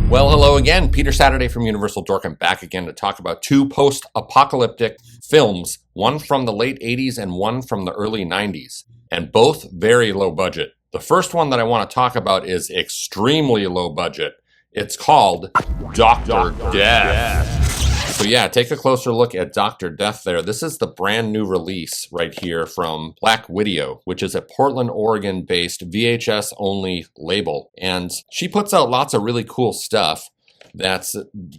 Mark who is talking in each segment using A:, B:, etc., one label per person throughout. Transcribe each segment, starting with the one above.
A: Well, hello again. Peter Saturday from Universal Dork. I'm back again to talk about two post-apocalyptic films, one from the late 80s and one from the early 90s, and both very low budget. The first one that I want to talk about is extremely low budget. It's called Dr. Death. So yeah, take a closer look at Dr. Death there. This is the brand new release right here from Black Video, which is a Portland, Oregon-based VHS only label. And she puts out lots of really cool stuff that's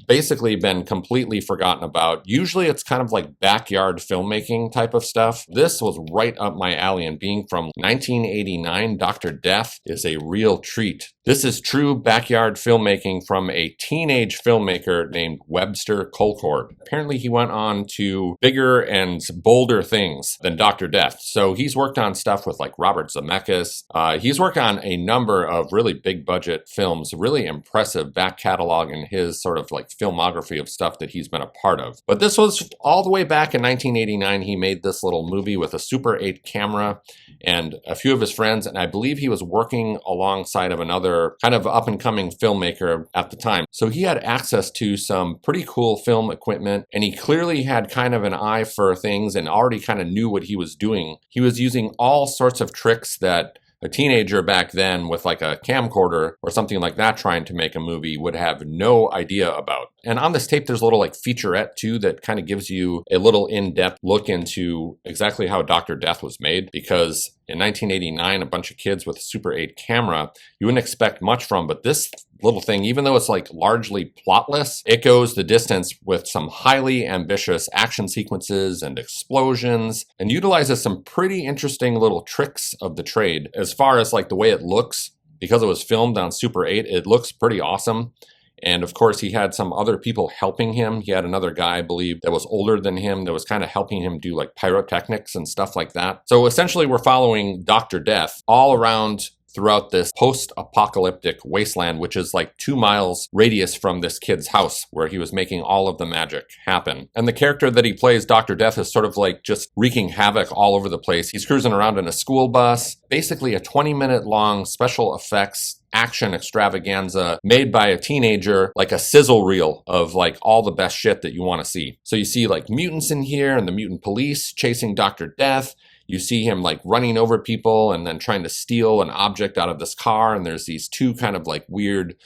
A: basically been completely forgotten about. Usually it's kind of like backyard filmmaking type of stuff. This was right up my alley, and being from 1989, Dr. Death is a real treat. This is true backyard filmmaking from a teenage filmmaker named Webster Colcord. Apparently he went on to bigger and bolder things than Dr. Death. So he's worked on stuff with like Robert Zemeckis. He's worked on a number of really big budget films, really impressive back catalog in his sort of like filmography of stuff that he's been a part of. But this was all the way back in 1989. He made this little movie with a Super 8 camera and a few of his friends, and I believe he was working alongside of another kind of up-and-coming filmmaker at the time. So he had access to some pretty cool film equipment, and he clearly had kind of an eye for things and already kind of knew what he was doing. He was using all sorts of tricks that a teenager back then with like a camcorder or something like that trying to make a movie would have no idea about. And on this tape, there's a little like featurette too that kind of gives you a little in-depth look into exactly how Dr. Death was made, because in 1989, a bunch of kids with a Super 8 camera, you wouldn't expect much from, but this little thing, even though it's like largely plotless, it goes the distance with some highly ambitious action sequences and explosions, and utilizes some pretty interesting little tricks of the trade. As far as like the way it looks, because it was filmed on Super 8, it looks pretty awesome. And of course, he had some other people helping him. He had another guy, I believe, that was older than him that was kind of helping him do like pyrotechnics and stuff like that. So essentially, we're following Dr. Death all around throughout this post-apocalyptic wasteland, which is like 2 miles radius from this kid's house where he was making all of the magic happen. And the character that he plays, Dr. Death, is sort of like just wreaking havoc all over the place. He's cruising around in a school bus, basically a 20-minute long special effects action extravaganza made by a teenager, like a sizzle reel of like all the best shit that you want to see. So you see like mutants in here and the mutant police chasing Dr. Death. You see him like running over people and then trying to steal an object out of this car. And there's these two kind of like weird,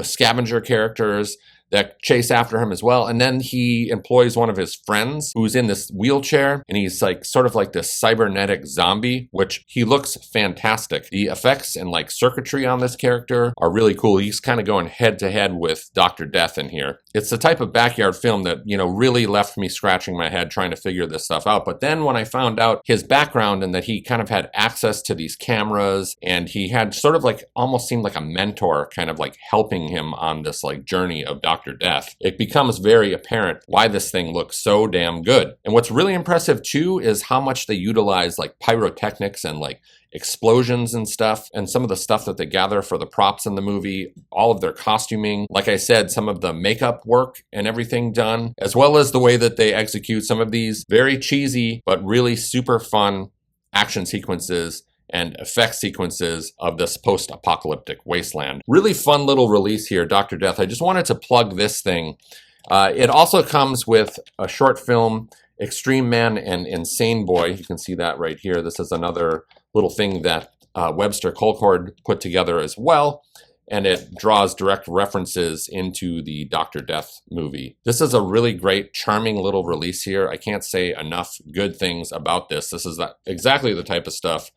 A: scavenger characters that chase after him as well. And then he employs one of his friends who's in this wheelchair, and he's like sort of like this cybernetic zombie, which he looks fantastic. The effects and like circuitry on this character are really cool. He's kind of going head to head with Dr. Death in here. It's the type of backyard film that, really left me scratching my head trying to figure this stuff out. But then when I found out his background and that he kind of had access to these cameras, and he had sort of like almost seemed like a mentor kind of like helping him on this like journey of Dr. Death, it becomes very apparent why this thing looks so damn good. And what's really impressive too is how much they utilize like pyrotechnics and like explosions and stuff, and some of the stuff that they gather for the props in the movie, all of their costuming, like I said, some of the makeup work and everything done, as well as the way that they execute some of these very cheesy but really super fun action sequences and effect sequences of this post-apocalyptic wasteland. Really fun little release here, Dr. Death. I just wanted to plug this thing. It also comes with a short film, Extreme Man and Insane Boy. You can see that right here. This is another little thing that Webster Colcord put together as well, and it draws direct references into the Dr. Death movie. This is a really great, charming little release here. I can't say enough good things about this. This is exactly the type of stuff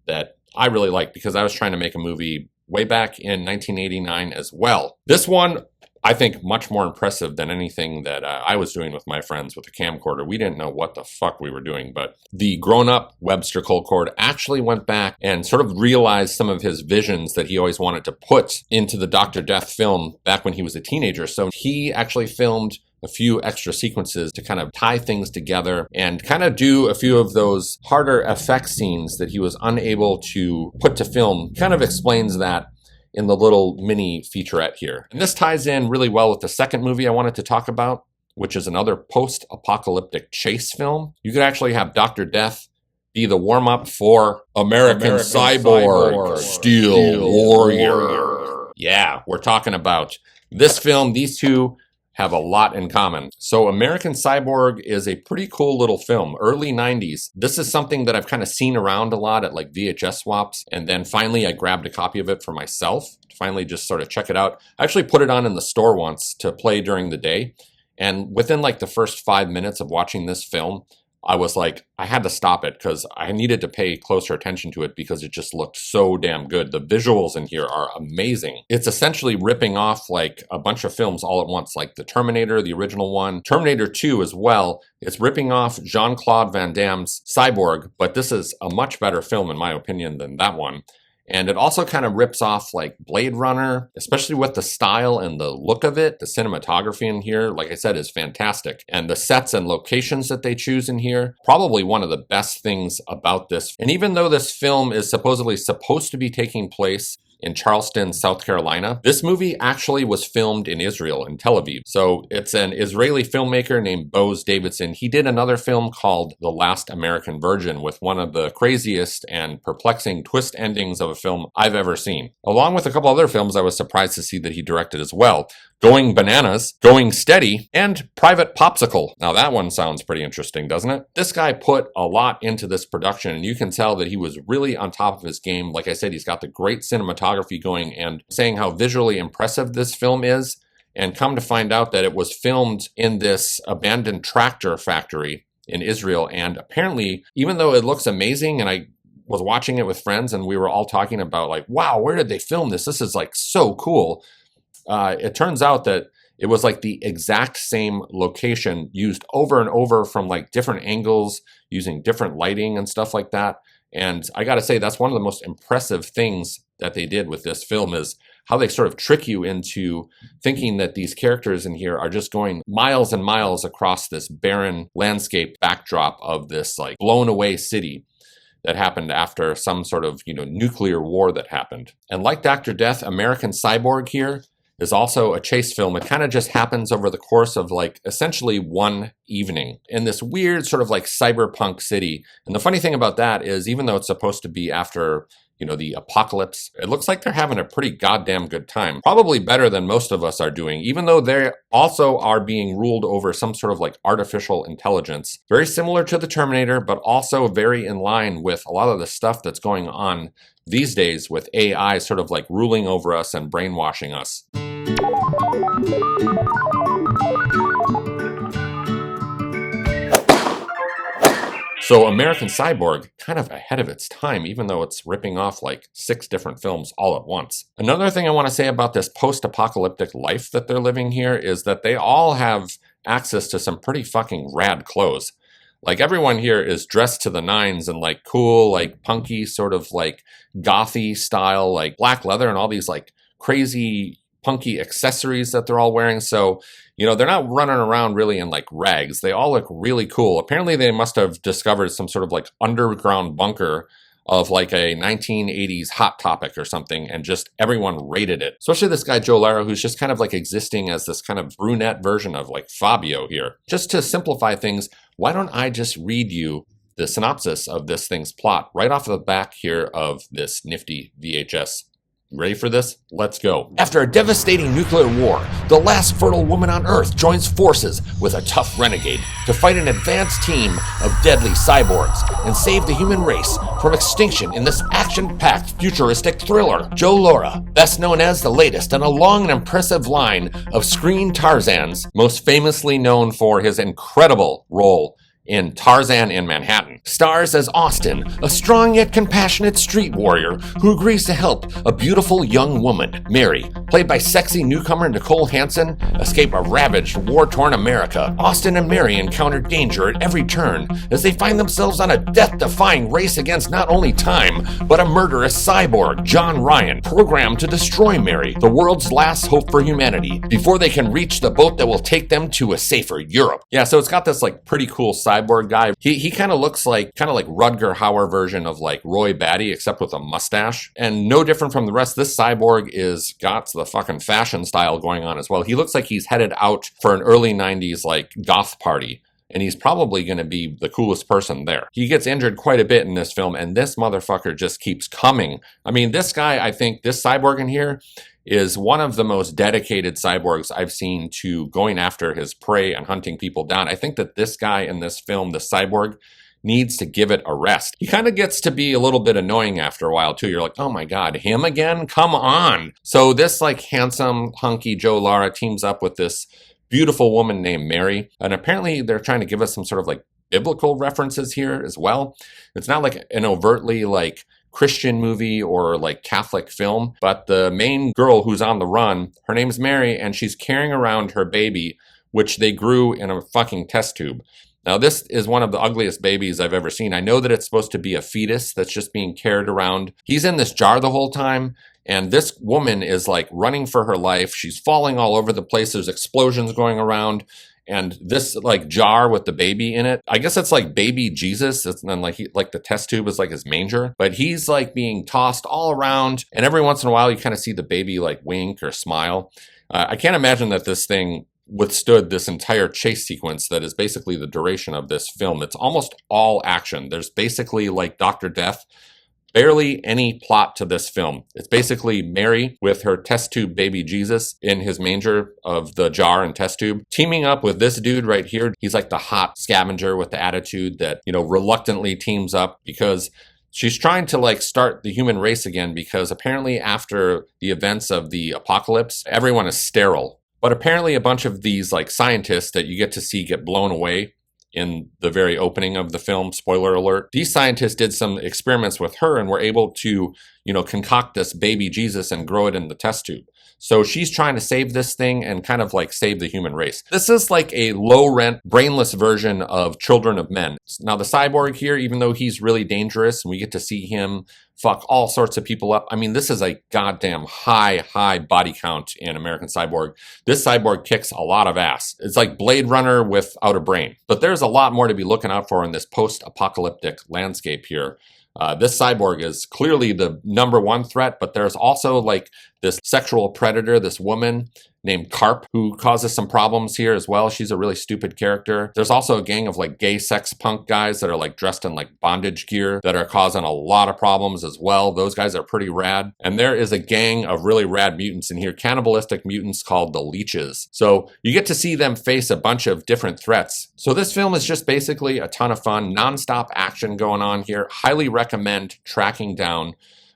A: that I really like, because I was trying to make a movie way back in 1989 as well. This one, I think, much more impressive than anything that I was doing with my friends with a camcorder. We didn't know what the fuck we were doing, but the grown-up Webster Colcord actually went back and sort of realized some of his visions that he always wanted to put into the Dr. Death film back when he was a teenager. So he actually filmed a few extra sequences to kind of tie things together and kind of do a few of those harder effect scenes that he was unable to put to film. Kind of explains that in the little mini featurette here. And this ties in really well with the second movie I wanted to talk about, which is another post-apocalyptic chase film. You could actually have Dr. Death be the warm-up for American Cyborg, Steel Warrior. Yeah, we're talking about This film, these two have a lot in common. So American Cyborg is a pretty cool little film, early 90s. This is something that I've kind of seen around a lot at like VHS swaps, and then finally I grabbed a copy of it for myself to finally just sort of check it out. I actually put it on in the store once to play during the day, and within like the first 5 minutes of watching this film, I was like, I had to stop it because I needed to pay closer attention to it because it just looked so damn good. The visuals in here are amazing. It's essentially ripping off like a bunch of films all at once, like the Terminator, the original one, Terminator 2 as well. It's ripping off Jean-Claude Van Damme's Cyborg, but this is a much better film in my opinion than that one. And it also kind of rips off like Blade Runner, especially with the style and the look of it. The cinematography in here, like I said, is fantastic. And the sets and locations that they choose in here, probably one of the best things about this. And even though this film is supposedly supposed to be taking place in Charleston, South Carolina, this movie actually was filmed in Israel, in Tel Aviv. So it's an Israeli filmmaker named Bose Davidson. He did another film called The Last American Virgin with one of the craziest and perplexing twist endings of a film I've ever seen. Along with a couple other films I was surprised to see that he directed as well. Going Bananas, Going Steady, and Private Popsicle. Now that one sounds pretty interesting, doesn't it? This guy put a lot into this production, and you can tell that he was really on top of his game. Like I said, he's got the great cinematography going, and saying how visually impressive this film is, and come to find out that it was filmed in this abandoned tractor factory in Israel. And apparently, even though it looks amazing, and I was watching it with friends, and we were all talking about like, wow, where did they film this? This is like so cool. It turns out that it was like the exact same location used over and over from like different angles, using different lighting and stuff like that. And I gotta say, that's one of the most impressive things that they did with this film, is how they sort of trick you into thinking that these characters in here are just going miles and miles across this barren landscape backdrop of this like blown away city that happened after some sort of, nuclear war that happened. And like Dr. Death, American Cyborg here is also a chase film. It kind of just happens over the course of like essentially one evening in this weird sort of like cyberpunk city. And the funny thing about that is, even though it's supposed to be after, the apocalypse, it looks like they're having a pretty goddamn good time. Probably better than most of us are doing, even though they also are being ruled over some sort of like artificial intelligence. Very similar to the Terminator, but also very in line with a lot of the stuff that's going on these days with AI sort of like ruling over us and brainwashing us. So American Cyborg, kind of ahead of its time, even though it's ripping off like 6 different films all at once. Another thing I want to say about this post-apocalyptic life that they're living here is that they all have access to some pretty fucking rad clothes. Like everyone here is dressed to the nines and like cool, like punky, sort of like gothy style, like black leather and all these like crazy punky accessories that they're all wearing. So, they're not running around really in like rags. They all look really cool. Apparently they must have discovered some sort of like underground bunker of like a 1980s Hot Topic or something, and just everyone raided it. Especially this guy Joe Lara, who's just kind of like existing as this kind of brunette version of like Fabio here. Just to simplify things, why don't I just read you the synopsis of this thing's plot right off the back here of this nifty VHS. You ready for this? Let's go. After a devastating nuclear war, the last fertile woman on Earth joins forces with a tough renegade to fight an advanced team of deadly cyborgs and save the human race from extinction in this action-packed futuristic thriller. Joe Lara, best known as the latest in a long and impressive line of screen Tarzans, most famously known for his incredible role in Tarzan in Manhattan, stars as Austin, a strong yet compassionate street warrior who agrees to help a beautiful young woman, Mary, played by sexy newcomer Nicole Hansen, escape a ravaged, war-torn America. Austin and Mary encounter danger at every turn as they find themselves on a death-defying race against not only time, but a murderous cyborg, John Ryan, programmed to destroy Mary, the world's last hope for humanity, before they can reach the boat that will take them to a safer Europe. Yeah, so it's got this like pretty cool cyborg guy. He kind of looks like Rutger Hauer version of like Roy Batty, except with a mustache, and no different from the rest. This cyborg is got the fucking fashion style going on as well. He looks like he's headed out for an early 90s like goth party, and he's probably going to be the coolest person there. He gets injured quite a bit in this film, and this motherfucker just keeps coming. I mean, this guy, I think this cyborg in here is one of the most dedicated cyborgs I've seen to going after his prey and hunting people down. I think that this guy in this film, the cyborg, needs to give it a rest. He kind of gets to be a little bit annoying after a while too. You're like, oh my God, him again? Come on. So this like handsome, hunky Joe Lara teams up with this beautiful woman named Mary. And apparently they're trying to give us some sort of like biblical references here as well. It's not like an overtly like Christian movie or like Catholic film, but the main girl who's on the run, her name's Mary, and she's carrying around her baby, which they grew in a fucking test tube. Now, this is one of the ugliest babies I've ever seen. I know that it's supposed to be a fetus that's just being carried around. He's in this jar the whole time, and this woman is like running for her life. She's falling all over the place. There's explosions going around, and this like jar with the baby in it, I guess it's like baby Jesus. And then like the test tube is like his manger, but he's like being tossed all around, and every once in a while you kind of see the baby like wink or smile. I can't imagine that this thing withstood this entire chase sequence that is basically the duration of this film. It's almost all action. There's basically like Dr. Death, barely any plot to this film. It's basically Mary with her test tube baby Jesus in his manger of the jar and test tube, teaming up with this dude right here. He's like the hot scavenger with the attitude that, you know, reluctantly teams up because she's trying to like start the human race again, because apparently after the events of the apocalypse, everyone is sterile. But apparently a bunch of these like scientists that you get to see get blown away in the very opening of the film, spoiler alert, these scientists did some experiments with her and were able to, you know, concoct this baby Jesus and grow it in the test tube. So she's trying to save this thing and kind of like save the human race. This is like a low-rent, brainless version of Children of Men. Now the cyborg here, even though he's really dangerous and we get to see him fuck all sorts of people up, I mean, this is a goddamn high body count in American Cyborg. This cyborg kicks a lot of ass. It's like Blade Runner without a brain. But there's a lot more to be looking out for in this post-apocalyptic landscape here. This cyborg is clearly the #1 threat, but there's also like this sexual predator, this woman named Carp, who causes some problems here as well. She's a really stupid character. There's also a gang of like gay sex punk guys that are like dressed in like bondage gear that are causing a lot of problems as well. Those guys are pretty rad. And there is a gang of really rad mutants in here, cannibalistic mutants called the Leeches. So you get to see them face a bunch of different threats. So this film is just basically a ton of fun, nonstop action going on here. Highly recommend tracking down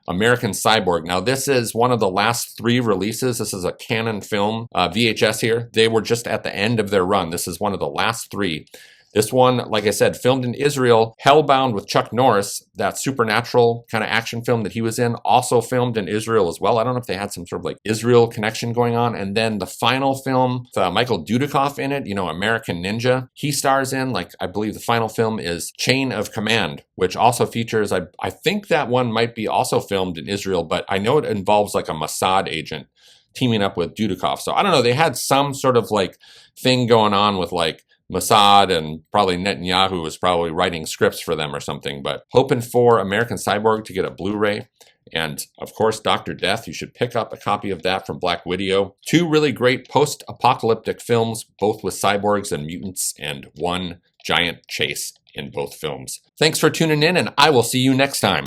A: American Cyborg. Now, this is one of the last 3 releases. This is a Canon film, VHS here. They were just at the end of their run. This is one of the last 3. This one, like I said, filmed in Israel. Hellbound with Chuck Norris, that supernatural kind of action film that he was in, also filmed in Israel as well. I don't know if they had some sort of like Israel connection going on. And then the final film with Michael Dudikoff in it, you know, American Ninja, he stars in, like, I believe the final film is Chain of Command, which also features, I think that one might be also filmed in Israel, but I know it involves like a Mossad agent teaming up with Dudikoff. So I don't know, they had some sort of like thing going on with like Mossad, and probably Netanyahu was probably writing scripts for them or something, but hoping for American Cyborg to get a Blu-ray. And of course, Dr. Death, you should pick up a copy of that from Black Video. 2 really great post-apocalyptic films, both with cyborgs and mutants, and one giant chase in both films. Thanks for tuning in, and I will see you next time.